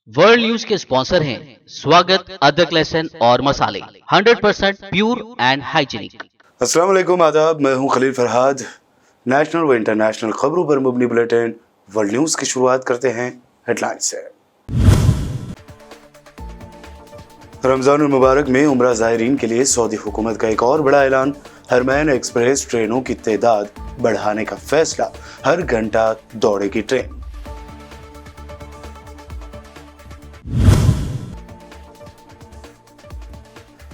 World news के sponsor हैं स्वागत, अदरक, लहसुन और मसाले 100% प्योर एंड हाइजीनिक। अस्सलाम वालेकुम, आदाब। मैं हूं खलील फरहाद। नेशनल व इंटरनेशनल खबरों पर मुबनी बुलेटिन वर्ल्ड न्यूज़ की शुरुआत करते हैं हेडलाइन से। रमज़ानुल मुबारक में उम्रा ज़ायरीन के लिए सऊदी हुकूमत का एक और बड़ा ऐलान। हरमैन एक्सप्रेस ट्रेनों की तादाद बढ़ाने का फैसला, हर घंटा दौड़ेगी ट्रेन।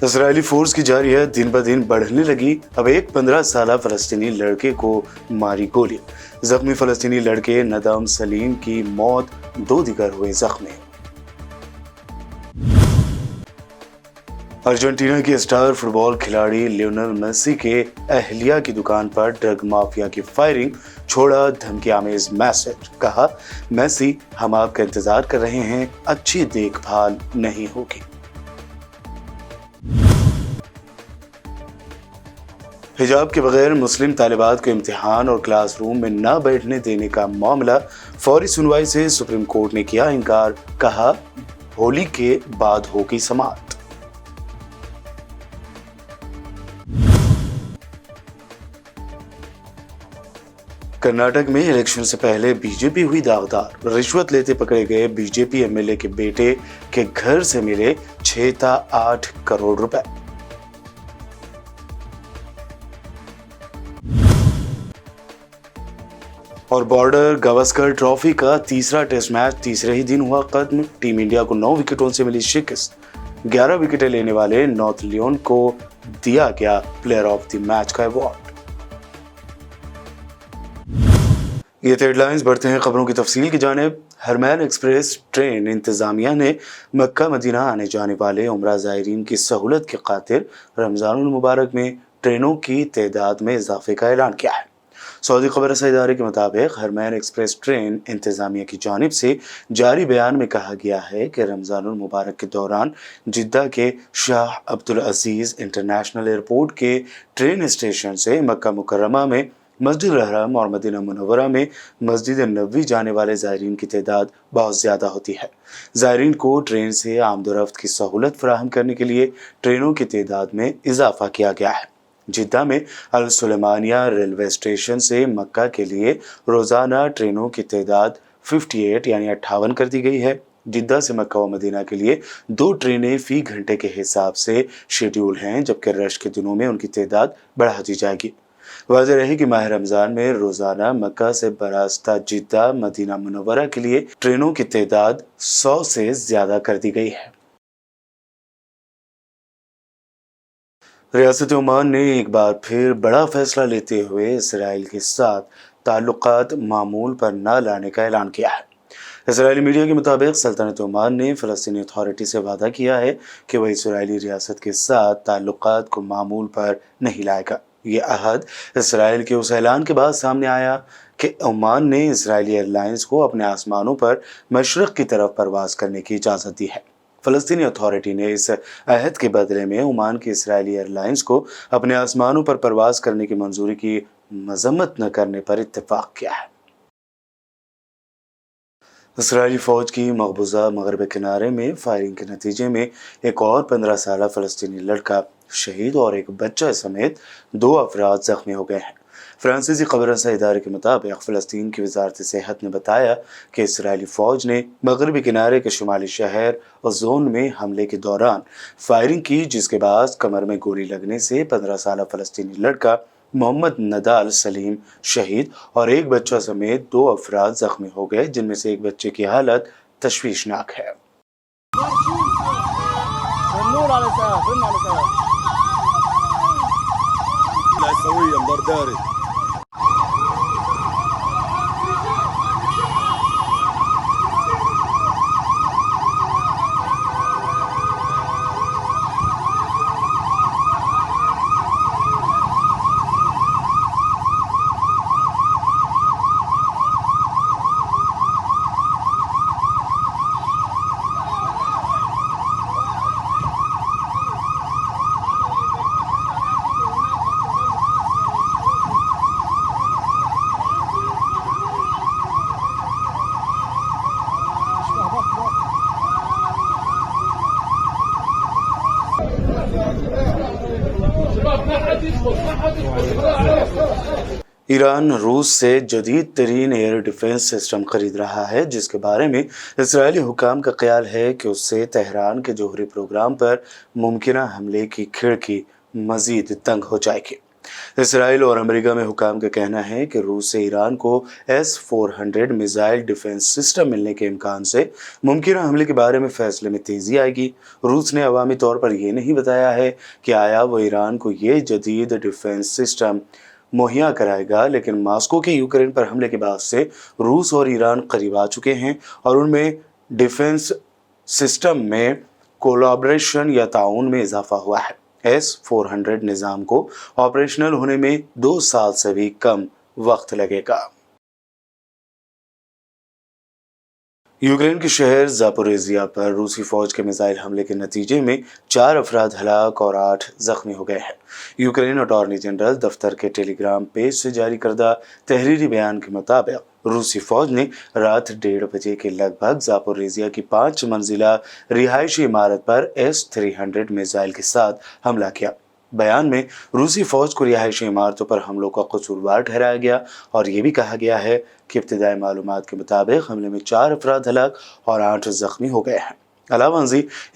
इजरायली फोर्स की जारियत दिन ब दिन बढ़ने लगी। अब एक 15 साल फलस्तीनी लड़के को मारी गोली। जख्मी फलस्तीनी लड़के नदम सलीम की मौत, 2 दीगर हुए जख्मी। अर्जेंटीना की स्टार फुटबॉल खिलाड़ी लियोनेल मेसी के अहलिया की दुकान पर ड्रग माफिया की फायरिंग, छोड़ा धमकी आमेज मैसेज। कहा, मेसी हम आपका इंतजार कर रहे हैं, अच्छी देखभाल नहीं होगी। हिजाब के बगैर मुस्लिम तालिबात को इम्तिहान और क्लासरूम में न बैठने देने का मामला, फौरी सुनवाई से सुप्रीम कोर्ट ने किया इनकार। कहा, होली के बाद होगी समाअत। कर्नाटक में इलेक्शन से पहले बीजेपी हुई दागदार। रिश्वत लेते पकड़े गए बीजेपी एमएलए के बेटे के घर से मिले 6 से 8 करोड़ रुपए। और बॉर्डर गावस्कर ट्रॉफी का तीसरा टेस्ट मैच तीसरे ही दिन हुआ खत्म। टीम इंडिया को 9 विकेटों से मिली शिकस्त। 11 विकेटें लेने वाले नॉर्थ लियोन को दिया गया प्लेयर ऑफ द मैच का अवार्ड। ये हेडलाइंस, बढ़ते हैं खबरों की तफसील की जानिब। हरमैन एक्सप्रेस ट्रेन इंतजामिया ने मक्का मदीना आने जाने वाले उम्रा ज़ायरीन की सहूलत की खातिर रमज़ानुल मुबारक में ट्रेनों की तादाद में इजाफे का ऐलान किया है। सऊदी खबर रसा इदारे के मुताबिक हरमैन एक्सप्रेस ट्रेन इंतजामिया की जानिब से जारी बयान में कहा गया है कि रमज़ानुल मुबारक के दौरान जिद्दा के शाह अब्दुल अजीज़ इंटरनेशनल एयरपोर्ट के ट्रेन स्टेशन से मक्का मुकर्रमा में मस्जिद हरम और मदीना मुनव्वरा में मस्जिद नबवी जाने वाले ज़ायरीन की तादाद बहुत ज़्यादा होती है। ज़ायरीन को ट्रेन से आमदोरफ्त की सहूलत फराहम करने के लिए ट्रेनों की तादाद में इजाफा किया गया है। जिद्दा में अल सुलेमानिया रेलवे स्टेशन से मक्का के लिए रोज़ाना ट्रेनों की तादाद 58 यानी 58 कर दी गई है। जिद्दा से मक्का व मदीना के लिए 2 ट्रेनें फी घंटे के हिसाब से शेड्यूल हैं, जबकि रश के दिनों में उनकी तादाद बढ़ा दी जाएगी। वाज़ेह रहे कि माह रमज़ान में रोज़ाना मक्का से बरास्ता जिद्दा मदीना मुनव्वरा के लिए ट्रेनों की तादाद 100 से ज़्यादा कर दी गई है। रियासत ओमान ने एक बार फिर बड़ा फैसला लेते हुए इसराइल के साथ ताल्लुकात मामूल पर न लाने का ऐलान किया है। इसराइली मीडिया के मुताबिक सल्तनत ओमान ने फ़लस्तीनी अथॉरिटी से वादा किया है कि वह इसराइली रियासत के साथ ताल्लुकात को मामूल पर नहीं लाएगा। ये अहद इसराइल के उस ऐलान के बाद सामने आया कि ओमान ने इसराइली एयरलाइंस को अपने आसमानों पर मशरक़ की तरफ परवाज़ करने की इजाज़त दी है। फ़लस्तीनी अथॉरिटी ने इस अहद के बदले में ओमान की इसराइली एयरलाइंस को अपने आसमानों पर परवाज़ करने की मंजूरी की मजम्मत न करने पर इत्तेफाक किया है। इसराइली फ़ौज की मकबूजा मगरब किनारे में फायरिंग के नतीजे में एक और 15 साल फ़लस्तीनी लड़का शहीद और एक बच्चा समेत 2 अफराद ज़ख्मी हो गए हैं। फ्रांसीसी खबर रसा इदारे के मुताबिक फ़लस्तीन की वजारत सेहत ने बताया कि इसराइली फ़ौज ने मगरबी किनारे के शुमाली शहर जोन में हमले के दौरान फायरिंग की, जिसके बाद कमर में गोली लगने से 15 साल फ़लस्तीनी लड़का मोहम्मद नदाल सलीम शहीद और एक बच्चा समेत 2 अफराद ज़ख्मी हो गए, जिनमें से एक बच्चे की हालत तशवीशनाक है। ईरान रूस से जदीद तरीन एयर डिफेंस सिस्टम खरीद रहा है, जिसके बारे में इसराइली हुकाम का ख्याल है कि उससे तेहरान के जोहरी प्रोग्राम पर मुमकिना हमले की खिड़की मजीद तंग हो जाएगी। इसराइल और अमेरिका में हुकाम का कहना है कि रूस से ईरान को S-400 मिसाइल डिफेंस सिस्टम मिलने के इम्कान से मुमकिना हमले के बारे में फैसले में तेजी आएगी। रूस ने अवामी तौर पर यह नहीं बताया है कि आया वो ईरान को ये जदीद डिफेंस सिस्टम मुहैया कराएगा, लेकिन मॉस्को के यूक्रेन पर हमले के बाद से रूस और ईरान करीब आ चुके हैं और उनमें डिफेंस सिस्टम में कोलैबोरेशन या ताउन में इजाफा हुआ है। S-400 निज़ाम को ऑपरेशनल होने में 2 साल से भी कम वक्त लगेगा। यूक्रेन के शहर ज़ापोरिज़िया पर रूसी फौज के मिसाइल हमले के नतीजे में 4 अफराद हलाक और 8 जख्मी हो गए हैं। यूक्रेन अटॉर्नी जनरल दफ्तर के टेलीग्राम पेज से जारी करदा तहरीरी बयान के मुताबिक रूसी फौज ने रात 1:30 बजे के लगभग ज़ापोरिज़िया की 5 मंजिला रिहायशी इमारत पर S-300 मिसाइल के साथ हमला किया। बयान में रूसी फौज को रिहायशी इमारतों पर हमलों का कसूरवार ठहराया गया और ये भी कहा गया है कि इब्तिदाई मालूमात के मुताबिक हमले में 4 अफराद हलाक और 8 जख्मी हो गए हैं। अलावा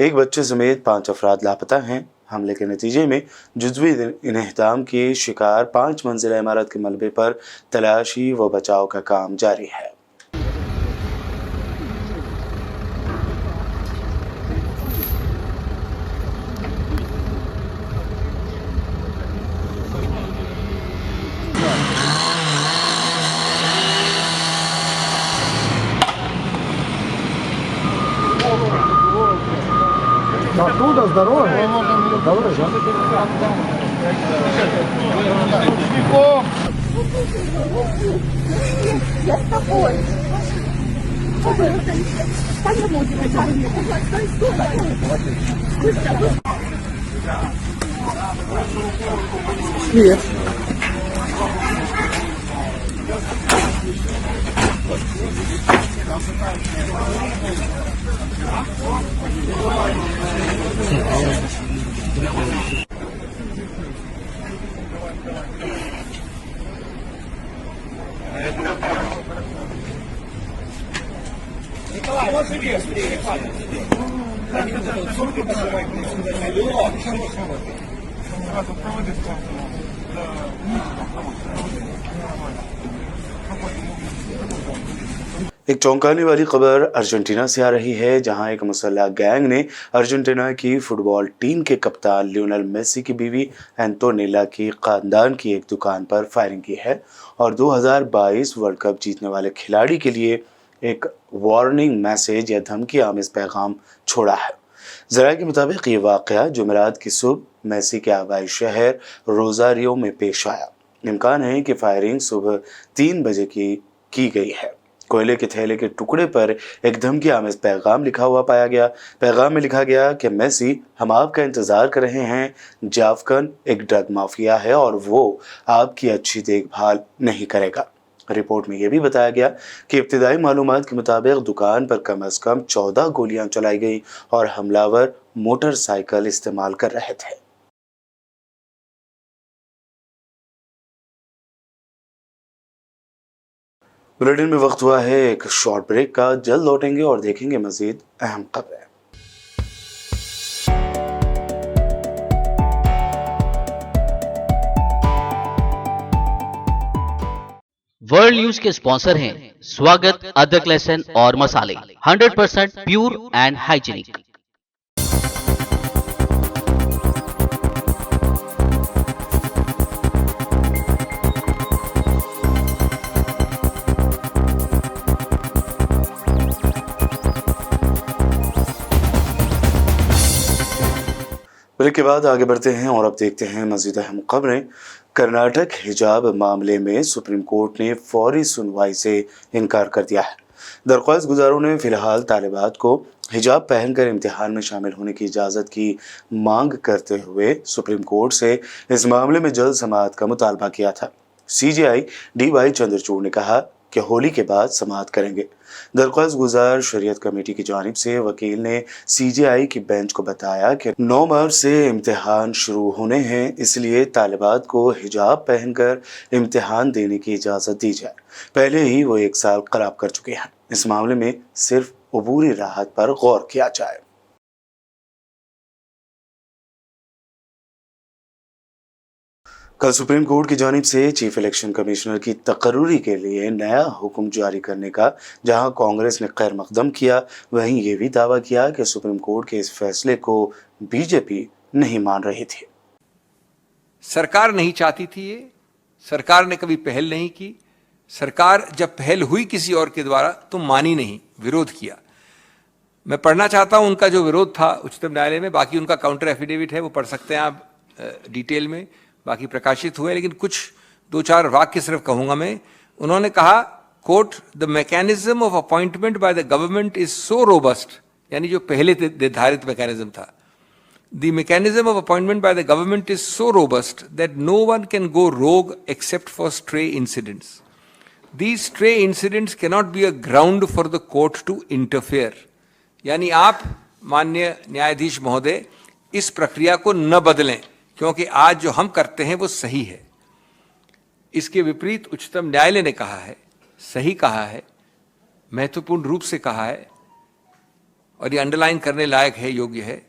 एक बच्चे समेत 5 अफराद लापता हैं। हमले के नतीजे में जुज़वी इन्हदाम की शिकार 5 मंजिला इमारत के मलबे पर तलाशी व बचाव का काम जारी है। Оттуда, с дороги? Давай, Я с тобой. Нет. Николай, вот живи, быстрее, хватит. Сумки поднимай. एक चौंकाने वाली खबर अर्जेंटीना से आ रही है, जहां एक मुसल्लह गैंग ने अर्जेंटीना की फुटबॉल टीम के कप्तान लियोनेल मेसी की बीवी एंटोनेला की खानदान की एक दुकान पर फायरिंग की है और 2022 वर्ल्ड कप जीतने वाले खिलाड़ी के लिए एक वार्निंग मैसेज या धमकी आमेज पैगाम छोड़ा है। ज़राए के मुताबिक ये वाक़या जुमेरात की सुबह मेसी के आबाई शहर रोज़ारियो में पेश आया। इम्कान है कि फायरिंग सुबह 3 बजे की गई है। कोयले के थैले के टुकड़े पर एक धमकी आमेज पैगाम लिखा हुआ पाया गया। पैगाम में लिखा गया कि मेसी, हम आपका इंतज़ार कर रहे हैं। जाफकन एक ड्रग माफिया है और वो आपकी अच्छी देखभाल नहीं करेगा। रिपोर्ट में यह भी बताया गया कि इब्तिदाई मालूमात के मुताबिक दुकान पर कम से कम 14 गोलियां चलाई गई और हमलावर मोटरसाइकिल इस्तेमाल कर रहे थे। बुलेटिन में वक्त हुआ है एक शॉर्ट ब्रेक का। जल्द लौटेंगे और देखेंगे मजीद अहम खबरें। वर्ल्ड न्यूज के स्पॉन्सर हैं स्वागत, अदरक, लहसुन और मसाले, 100% प्योर एंड हाइजीनिक। ब्रेक के बाद आगे बढ़ते हैं और अब देखते हैं मजीद अहम खबरें। कर्नाटक हिजाब मामले में सुप्रीम कोर्ट ने फौरी सुनवाई से इनकार कर दिया है। दरख्वास्त गुजारों ने फिलहाल तालिबात को हिजाब पहनकर इम्तिहान में शामिल होने की इजाज़त की मांग करते हुए सुप्रीम कोर्ट से इस मामले में जल्द समाअत का मुतालबा किया था। CJI DY चंद्रचूड़ ने कहा कि होली के बाद समाअत करेंगे। दरख्वास्त गुजार शरीयत कमेटी की जानिब से वकील ने CJI की बेंच को बताया कि 9 मार्च से इम्तिहान शुरू होने हैं, इसलिए तालिबात को हिजाब पहनकर इम्तिहान देने की इजाज़त दी जाए। पहले ही वो 1 साल खराब कर चुके हैं। इस मामले में सिर्फ अबूरी राहत पर गौर किया जाए। कल सुप्रीम कोर्ट की जानिब से चीफ इलेक्शन कमिश्नर की तकर्रुरी के लिए नया हुक्म जारी करने का जहां कांग्रेस ने खैर मकदम किया, वहीं ये भी दावा किया कि सुप्रीम कोर्ट के इस फैसले को बीजेपी नहीं मान रही थी। सरकार नहीं चाहती थी ये, सरकार ने कभी पहल नहीं की। सरकार जब पहल हुई किसी और के द्वारा तो मानी नहीं, विरोध किया। मैं पढ़ना चाहता हूं उनका जो विरोध था उच्चतम न्यायालय में, बाकी उनका काउंटर एफिडेविट है, वो पढ़ सकते हैं आप डिटेल में, बाकी प्रकाशित हुए, लेकिन कुछ 2-4 वाक्य सिर्फ कहूंगा मैं। उन्होंने कहा, quote, the mechanism of appointment by the government is so robust, यानी जो पहले निर्धारित मैकेनिज्म था, the mechanism of appointment by the government is so robust that no one can go wrong except for stray incidents. These stray incidents cannot be a ground for the court to interfere. यानी आप माननीय न्यायाधीश महोदय इस प्रक्रिया को न बदलें, क्योंकि आज जो हम करते हैं वो सही है। इसके विपरीत उच्चतम न्यायालय ने कहा है, सही कहा है, महत्वपूर्ण रूप से कहा है, और ये अंडरलाइन करने लायक है, योग्य है।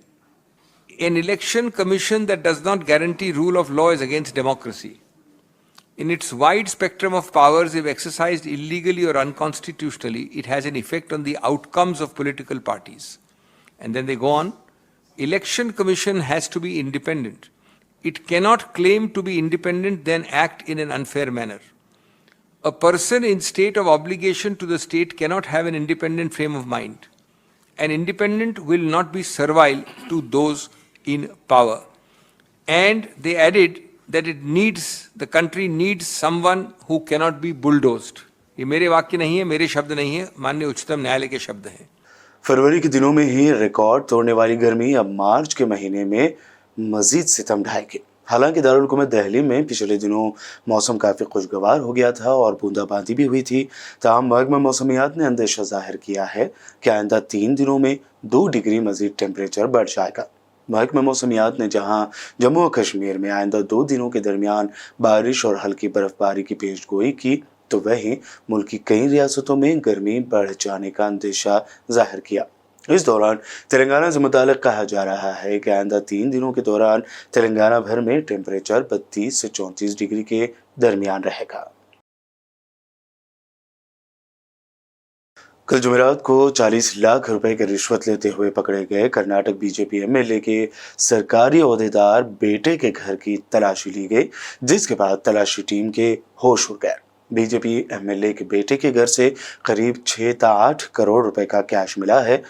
An election commission that does not guarantee rule of law is against democracy. In its wide spectrum of powers, if exercised illegally or unconstitutionally, it has an effect on the outcomes of political parties. And then they go on, Election Commission has to be independent. It cannot claim to be independent then act in an unfair manner. A person in state of obligation to the state cannot have an independent frame of mind. An independent will not be servile to those in power. And they added that the country needs someone who cannot be bulldozed. ये मेरे वाक्य नहीं है, मेरे शब्द नहीं है, माननीय उच्चतम न्यायालय के शब्द हैं। फरवरी के दिनों में ही रिकॉर्ड तोड़ने वाली गर्मी अब मार्च के महीने में मजीद सितम ढाएगी। हालांकि दारुल हुकूमत दिल्ली में पिछले दिनों मौसम काफ़ी खुशगवार हो गया था और बूंदाबांदी भी हुई थी। ताहम महकमा मौसमियात ने अंदेशा जाहिर किया है कि आइंदा 3 दिनों में 2 डिग्री मजीद टेम्परेचर बढ़ जाएगा। महकमा मौसमियात ने जहां जम्मू और कश्मीर में आइंदा 2 दिनों के दरमियान बारिश और हल्की बर्फबारी की पेशगोई की, तो वहीं मुल्क की कई रियासतों में गर्मी बढ़ जाने का अंदेशा जाहिर किया। इस दौरान तेलंगाना से मुताल्लिक़ कहा जा रहा है कि आइंदा 3 दिनों के दौरान तेलंगाना भर में टेम्परेचर 32 से 34 डिग्री के दरमियान रहेगा। कल जुमेरात को 40 लाख रुपए की रिश्वत लेते हुए पकड़े गए कर्नाटक बीजेपी MLA के सरकारी ओहदेदार बेटे के घर की तलाशी ली गई, जिसके बाद तलाशी टीम के होश उड़ गए। बीजेपी MLA के बेटे के घर से करीब 6 से 8 करोड़ रुपए का कैश मिला है।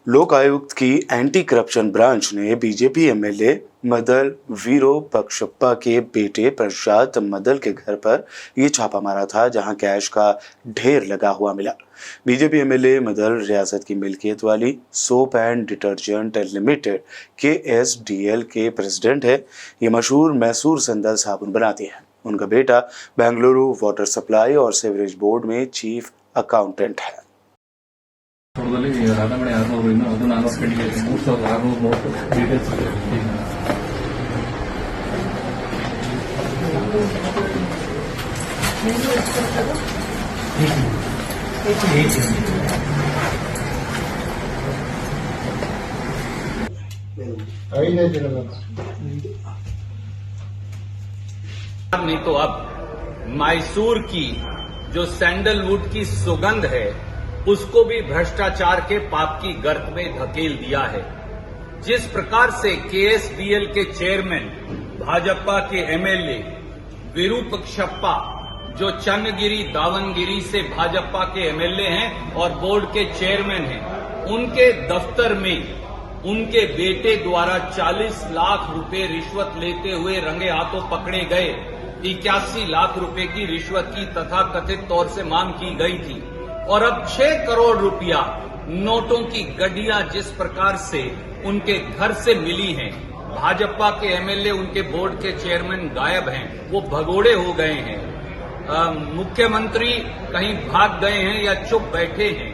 लोक आयुक्त की एंटी करप्शन ब्रांच ने बीजेपी MLA मदल वीरोपक्षप्पा के बेटे प्रसाद मदल के घर पर यह छापा मारा था, जहां कैश का ढेर लगा हुआ मिला। बीजेपी MLA मदल रियासत की मिल्कियत वाली soap and detergent limited KSDL के प्रेसिडेंट है। ये मशहूर मैसूर संदल साबुन बनाती है। उनका बेटा बेंगलुरु वाटर सप्लाई और सीवरेज बोर्ड में चीफ अकाउंटेंट है। नहीं तो अब मैसूर की जो सैंडलवुड की सुगंध है उसको भी भ्रष्टाचार के पाप की गर्त में धकेल दिया है। जिस प्रकार से KSDL के चेयरमैन भाजपा के MLA विरूपक्षप्पा जो चन्नगिरी दावनगिरी से भाजपा के MLA हैं और बोर्ड के चेयरमैन हैं, उनके दफ्तर में उनके बेटे द्वारा 40 लाख रुपए रिश्वत लेते हुए रंगे हाथों पकड़े गए। 81 लाख रुपए की रिश्वत की तथाकथित तौर से मांग की गई थी और अब 6 करोड़ रुपया नोटों की गड्डियां जिस प्रकार से उनके घर से मिली हैं, भाजपा के MLA उनके बोर्ड के चेयरमैन गायब हैं, वो भगोड़े हो गए हैं। मुख्यमंत्री कहीं भाग गए हैं या चुप बैठे हैं।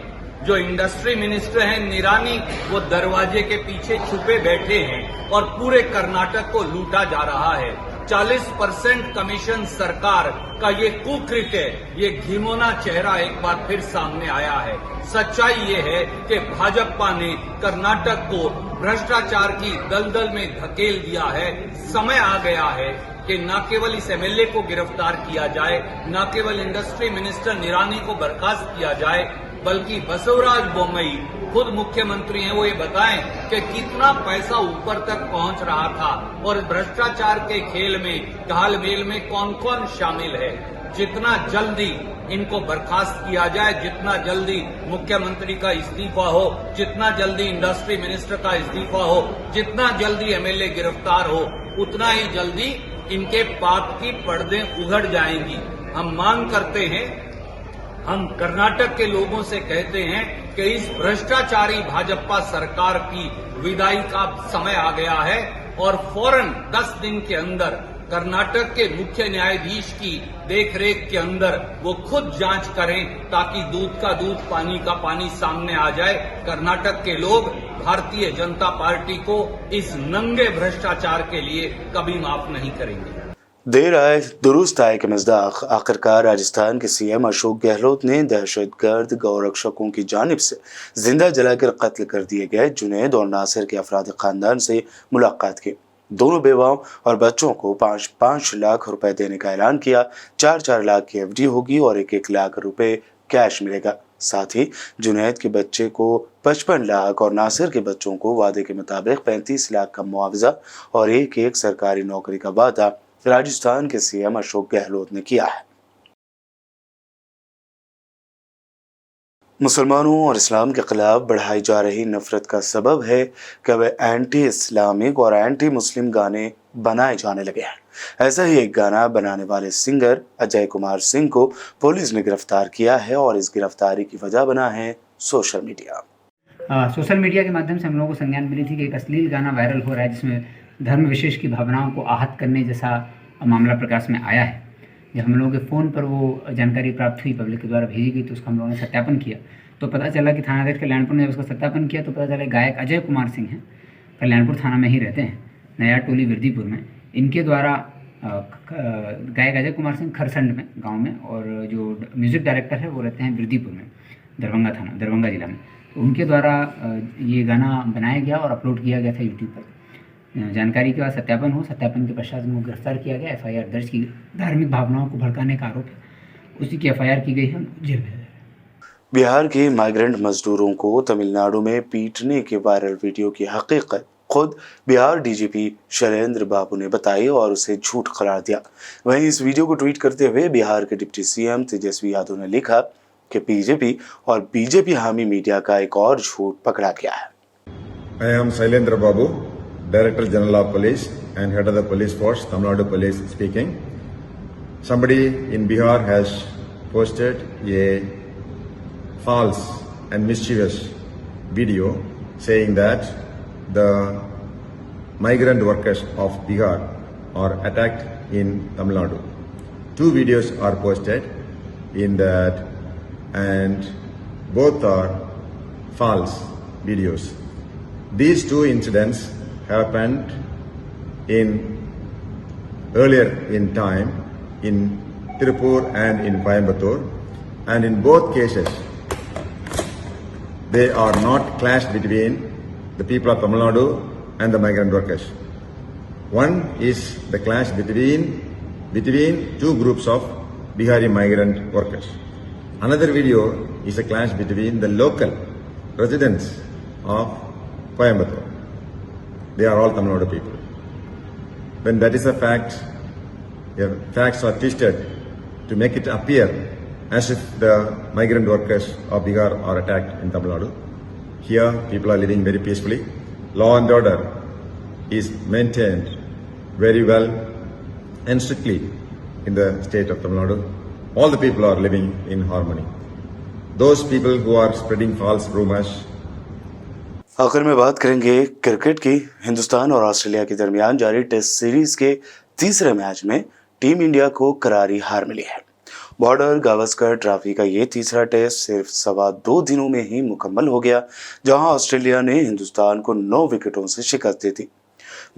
जो इंडस्ट्री मिनिस्टर हैं निरानी, वो दरवाजे के पीछे छुपे बैठे हैं और पूरे कर्नाटक को लूटा जा रहा है। 40% कमीशन सरकार का ये कुकृत्य, ये घिनौना चेहरा एक बार फिर सामने आया है। सच्चाई ये है कि भाजपा ने कर्नाटक को भ्रष्टाचार की दलदल में धकेल दिया है। समय आ गया है कि न केवल इस एमएलए को गिरफ्तार किया जाए, न केवल इंडस्ट्री मिनिस्टर निरानी को बर्खास्त किया जाए, बल्कि बसवराज बोम्मई खुद मुख्यमंत्री हैं, वो ये बताएं कि कितना पैसा ऊपर तक पहुंच रहा था और भ्रष्टाचार के खेल में, घालमेल में कौन कौन शामिल है। जितना जल्दी इनको बर्खास्त किया जाए, जितना जल्दी मुख्यमंत्री का इस्तीफा हो, जितना जल्दी इंडस्ट्री मिनिस्टर का इस्तीफा हो, जितना जल्दी एमएलए गिरफ्तार हो, उतना ही जल्दी इनके पाप की पर्दे उघड़ जाएंगी। हम मांग करते हैं, हम कर्नाटक के लोगों से कहते हैं कि इस भ्रष्टाचारी भाजपा सरकार की विदाई का समय आ गया है और फौरन 10 दिन के अंदर कर्नाटक के मुख्य न्यायाधीश की देखरेख के अंदर वो खुद जांच करें ताकि दूध का दूध, पानी का पानी सामने आ जाए। कर्नाटक के लोग भारतीय जनता पार्टी को इस नंगे भ्रष्टाचार के लिए कभी माफ नहीं करेंगे। देर आए दुरुस्त आए के मज़दाक, आखिरकार राजस्थान के सीएम अशोक गहलोत ने दहशतगर्द गौरक्षकों की जानिब से जिंदा जलाकर कत्ल कर दिए गए जुनैद और नासिर के अफराद खानदान से मुलाकात की। दोनों बेवाओं और बच्चों को 5-5 लाख रुपए देने का ऐलान किया। 4-4 लाख की एफडी होगी और 1-1 लाख रुपए कैश मिलेगा। साथ ही जुनैद के बच्चे को 55 लाख और नासिर के बच्चों को वादे के मुताबिक 35 लाख का मुआवजा और 1-1 सरकारी नौकरी का वादा राजस्थान के सीएम अशोक गहलोत ने किया है। मुसलमानों और इस्लाम के खिलाफ बढ़ाई जा रही नफरत का सबब है कि वे एंटी इस्लामिक और एंटी मुस्लिम गाने बनाए जाने लगे हैं। ऐसा ही एक गाना बनाने वाले सिंगर अजय कुमार सिंह को पुलिस ने गिरफ्तार किया है और इस गिरफ्तारी की वजह बना है सोशल मीडिया। सोशल मीडिया के माध्यम से हम लोगों को संज्ञान मिली थी कि एक अश्लील गाना वायरल हो रहा है जिसमें धर्म विशेष की भावनाओं को आहत करने जैसा मामला प्रकाश में आया है। जब हम लोगों के फ़ोन पर वो जानकारी प्राप्त हुई, पब्लिक के द्वारा भेजी गई, तो उसका हम लोगों ने सत्यापन किया तो पता चला कि थानाध्यक्ष कल्याणपुर ने उसका सत्यापन किया तो पता चला गायक अजय कुमार सिंह हैं, कल्याणपुर थाना में ही रहते हैं, नया टोली विरदीपुर में। इनके द्वारा गायक अजय कुमार सिंह खरसंड में गाँव में, और जो म्यूज़िक डायरेक्टर है वो रहते हैं विरदीपुर में, दरभंगा जिला में। तो उनके द्वारा ये गाना बनाया गया और अपलोड किया गया था यूट्यूब पर। जानकारी के बाद सत्यापन के पश्चात उनको गिरफ्तार किया गया। एफआईआर दर्ज की, धार्मिक भावनाओं को भड़काने का आरोप है, उसी की एफआईआर की गई है, जेल भेजा। बिहार के माइग्रेंट मजदूरों को तमिलनाडु में पीटने के वायरल वीडियो की हकीकत खुद बिहार डीजीपी शैलेंद्र बाबू ने बताई और उसे झूठ करार दिया। वहीं इस वीडियो को ट्वीट करते हुए बिहार के डिप्टी सीएम तेजस्वी यादव ने लिखा कि बीजेपी और बीजेपी हामी मीडिया का एक और झूठ पकड़ा गया है। I am Shailendra Babu, Director General of Police and Head of the Police Force, Tamil Nadu Police speaking. Somebody in Bihar has posted a false and mischievous video saying that the migrant workers of Bihar are attacked in Tamil Nadu. 2 videos are posted in that and both are false videos. These 2 incidents happened earlier in time in Tirupur and in Coimbatore, and in both cases they are not clash between the people of Tamil Nadu and the migrant workers. One is the clash between 2 groups of Bihari migrant workers. Another video is a clash between the local residents of Coimbatore. They are all Tamil Nadu people. When that is a fact, the facts are twisted to make it appear as if the migrant workers of Bihar are attacked in Tamil Nadu. Here, people are living very peacefully. Law and order is maintained very well and strictly in the state of Tamil Nadu. All the people are living in harmony. Those people who are spreading false rumors. आखिर में बात करेंगे cricket की। हिंदुस्तान और Australia के दरमियान जारी test series के तीसरे मैच में टीम इंडिया को करारी हार मिली है बॉर्डर गावस्कर ट्रॉफी का ये तीसरा टेस्ट सिर्फ 2.25 दिनों में ही मुकम्मल हो गया, जहां ऑस्ट्रेलिया ने हिंदुस्तान को 9 विकेटों से शिकस्त दी थी।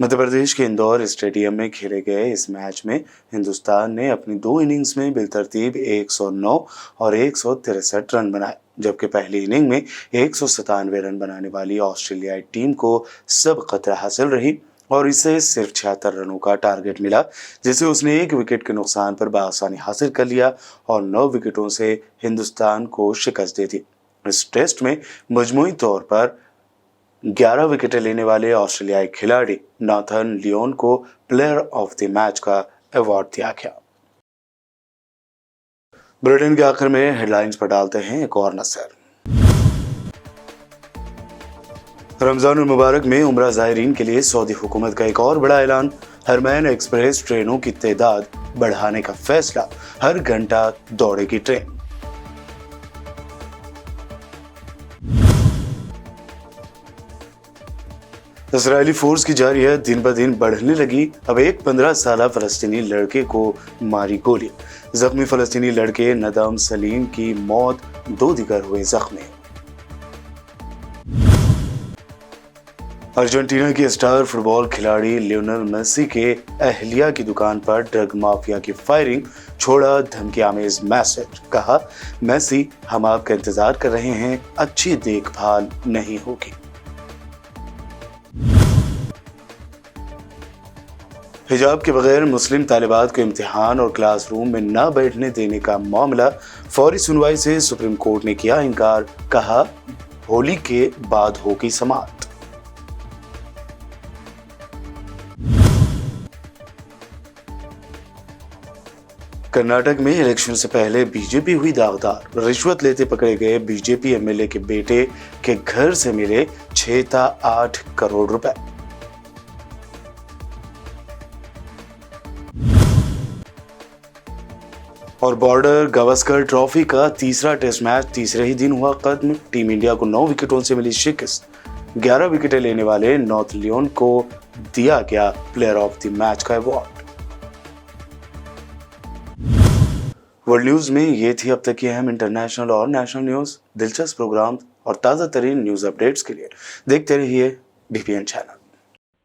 मध्य प्रदेश के इंदौर स्टेडियम में खेले गए इस मैच में हिंदुस्तान ने अपनी 2 इनिंग्स में बिलतरतीब 109 और 163 रन बनाए, जबकि पहली इनिंग में 197 रन बनाने वाली ऑस्ट्रेलियाई टीम को सबकत हासिल रही और इसे सिर्फ 76 रनों का टारगेट मिला, जिसे उसने 1 विकेट के नुकसान पर बआसानी हासिल कर लिया और 9 विकेटों से हिंदुस्तान को शिकस्त दे दी। इस टेस्ट में मजमूई तौर पर 11 विकेटें लेने वाले ऑस्ट्रेलियाई खिलाड़ी नाथन लियोन को प्लेयर ऑफ द मैच का अवार्ड दिया गया। बुलेटिन के आखिर में हेडलाइंस पर डालते हैं एक और नजर। रमजानुल मुबारक में उम्रा ज़ायरीन के लिए सऊदी हुकूमत का एक और बड़ा ऐलान। हरमैन एक्सप्रेस ट्रेनों की तादाद बढ़ाने का फैसला, हर घंटा दौड़ेगी ट्रेन। इजरायली फोर्स की जारियत दिन ब दिन बढ़ने लगी। अब एक 15 साला फलस्तीनी लड़के को मारी गोली। जख्मी फलस्तीनी लड़के नदम सलीम की मौत, 2 दीगर हुए जख्मी। अर्जेंटीना की स्टार फुटबॉल खिलाड़ी लियोनेल मेसी के अहलिया की दुकान पर ड्रग माफिया की फायरिंग, छोड़ा धमकीआमेज मैसेज, कहा मेसी हम आपका इंतजार कर रहे हैं, अच्छी देखभाल नहीं होगी। हिजाब के बगैर मुस्लिम तालिबात को इम्तिहान और क्लासरूम में न बैठने देने का मामला, फौरी सुनवाई से सुप्रीम कोर्ट ने किया इनकार, कहा होली के बाद होगी समाअत। कर्नाटक में इलेक्शन से पहले बीजेपी हुई दागदार। रिश्वत लेते पकड़े गए बीजेपी एमएलए के बेटे के घर से मिले 6 से 8 करोड़ रुपए। और बॉर्डर गावस्कर ट्रॉफी का तीसरा टेस्ट मैच तीसरे ही दिन हुआ खत्म। टीम इंडिया को 9 विकेटों से मिली शिकस्त। 11 विकेटें लेने वाले नॉर्थ लियोन को दिया गया प्लेयर ऑफ द मैच का अवार्ड। वर्ल्ड न्यूज में ये थी अब तक की अहम इंटरनेशनल और नेशनल न्यूज। दिलचस्प प्रोग्राम और ताज़ा तरीन न्यूज अपडेट्स के लिए देखते रहिए बीबीएन चैनल।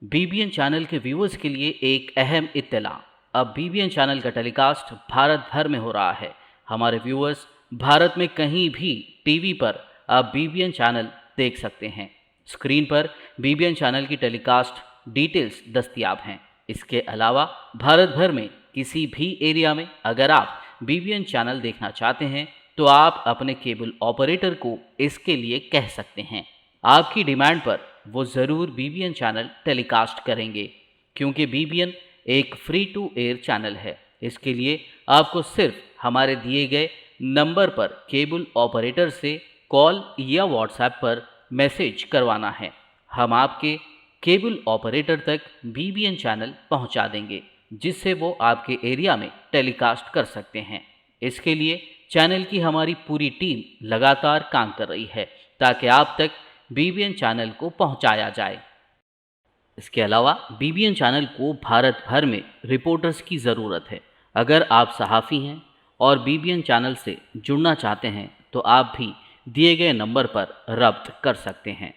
बीबीएन चैनल के व्यूअर्स के लिए एक अहम इत्तला। अब बीबीएन चैनल का टेलीकास्ट भारत भर में हो रहा है। हमारे व्यूअर्स भारत में कहीं भी टीवी पर अब बीबीएन चैनल देख सकते हैं। स्क्रीन पर बीबीएन चैनल की टेलीकास्ट डिटेल्स दस्तयाब हैं। इसके अलावा भारत भर में किसी भी एरिया में अगर आप बीबीएन चैनल देखना चाहते हैं तो आप अपने केबल ऑपरेटर को इसके लिए कह सकते हैं। आपकी डिमांड पर वो ज़रूर बीबीएन चैनल टेलीकास्ट करेंगे, क्योंकि बीबीएन एक फ्री टू एयर चैनल है। इसके लिए आपको सिर्फ हमारे दिए गए नंबर पर केबल ऑपरेटर से कॉल या व्हाट्सएप पर मैसेज करवाना है। हम आपके केबल ऑपरेटर तक बीबीएन चैनल पहुंचा देंगे, जिससे वो आपके एरिया में टेलीकास्ट कर सकते हैं। इसके लिए चैनल की हमारी पूरी टीम लगातार काम कर रही है ताकि आप तक बीबीएन चैनल को पहुंचाया जाए। इसके अलावा बीबीएन चैनल को भारत भर में रिपोर्टर्स की ज़रूरत है। अगर आप सहाफ़ी हैं और बीबीएन चैनल से जुड़ना चाहते हैं तो आप भी दिए गए नंबर पर रब्त कर सकते हैं।